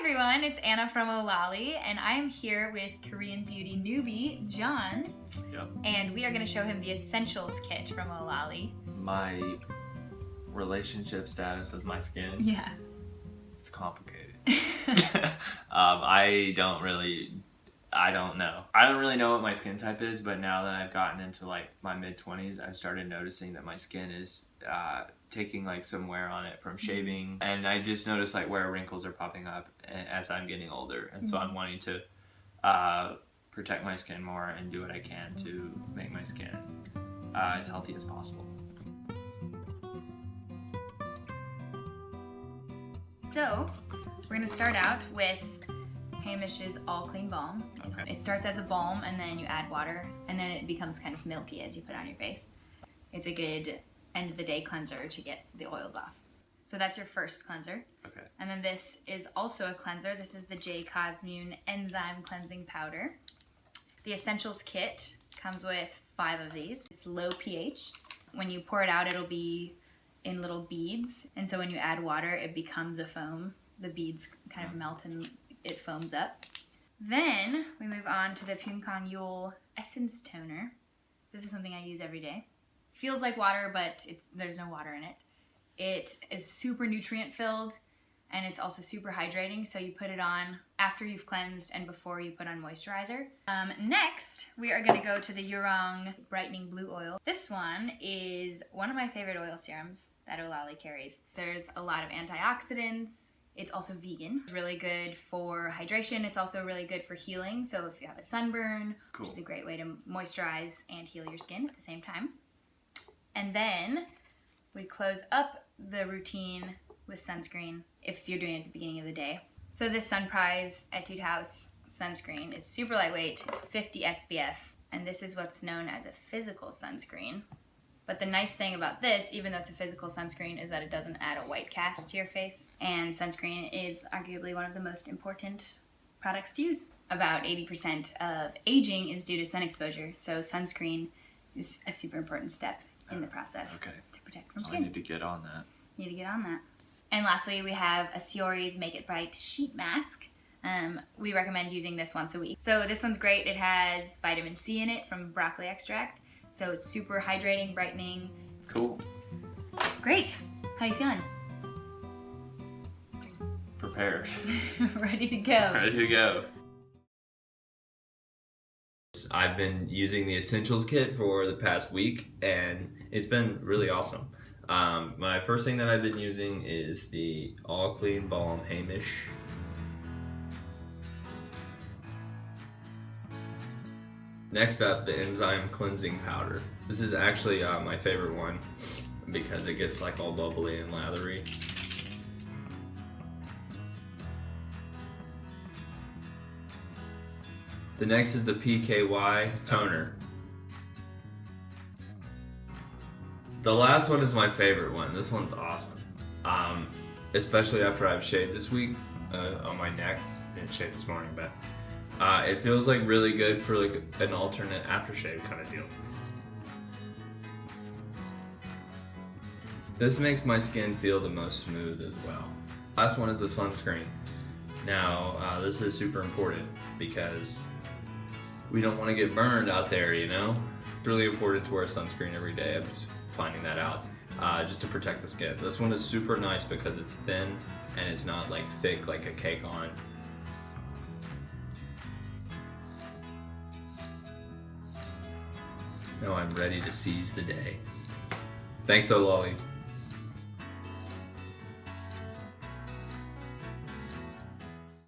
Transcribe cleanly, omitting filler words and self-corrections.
everyone, it's Anna from Ohlolly, and I am here with Korean beauty newbie, John. Yep. And we are going to show him the Essentials Kit from Ohlolly. My relationship status with my skin, Yeah. it's complicated. I don't know. I don't really know what my skin type is, but now that I've gotten into like my mid-20s, I've started noticing that my skin is taking like some wear on it from shaving, and I just noticed like where wrinkles are popping up as I'm getting older, and so I'm wanting to protect my skin more and do what I can to make my skin as healthy as possible. So, we're going to start out with Heimish's All Clean Balm. Okay. It starts as a balm and then you add water and then it becomes kind of milky as you put it on your face. It's a good end of the day cleanser to get the oils off. So that's your first cleanser. Okay. And then this is also a cleanser. This is the J Cosmune Enzyme Cleansing Powder. The Essentials Kit comes with 5 of these. It's low pH. When you pour it out, it'll be in little beads. And so when you add water, it becomes a foam. The beads kind of melt and it foams up. Then we move on to the Pyunkang Yul Essence Toner. This is something I use every day. Feels like water, but there's no water in it. It is super nutrient filled and it's also super hydrating, so you put it on after you've cleansed and before you put on moisturizer. Next, we are going to go to the Urang Brightening Blue Oil. This one is one of my favorite oil serums that Ohlolly carries. There's a lot of antioxidants. It's also vegan. It's really good for hydration. It's also really good for healing. So if you have a sunburn, Cool. which is a great way to moisturize and heal your skin at the same time. And then we close up the routine with sunscreen if you're doing it at the beginning of the day. So this Sunprise Etude House sunscreen is super lightweight. It's 50 SPF, and this is what's known as a physical sunscreen. But the nice thing about this, even though it's a physical sunscreen, is that it doesn't add a white cast to your face. And sunscreen is arguably one of the most important products to use. About 80% of aging is due to sun exposure, so sunscreen is a super important step in the process to protect from So skin. I need to get on that. You need to get on that. And lastly, we have a Sioris Make It Bright Sheet Mask. We recommend using this once a week. So this one's great. It has vitamin C in it from broccoli extract. So it's super hydrating, brightening. Cool. Great. How you feeling? Prepared. Ready to go. Ready to go. I've been using the Essentials Kit for the past week, and it's been really awesome. My first thing that I've been using is the All Clean Balm Heimish. Next up, the Enzyme Cleansing Powder. This is actually my favorite one because it gets like all bubbly and lathery. The next is the PKY Toner. The last one is my favorite one. This one's awesome. Especially after I've shaved this week on my neck. Didn't shave this morning, but it feels like really good for like an alternate aftershave kind of deal. This makes my skin feel the most smooth as well. Last one is the sunscreen. Now, this is super important because we don't want to get burned out there, you know? It's really important to wear sunscreen every day. I'm just finding that out, just to protect the skin. This one is super nice because it's thin and it's not like thick like a cake on. Now I'm ready to seize the day. Thanks, Ohlolly.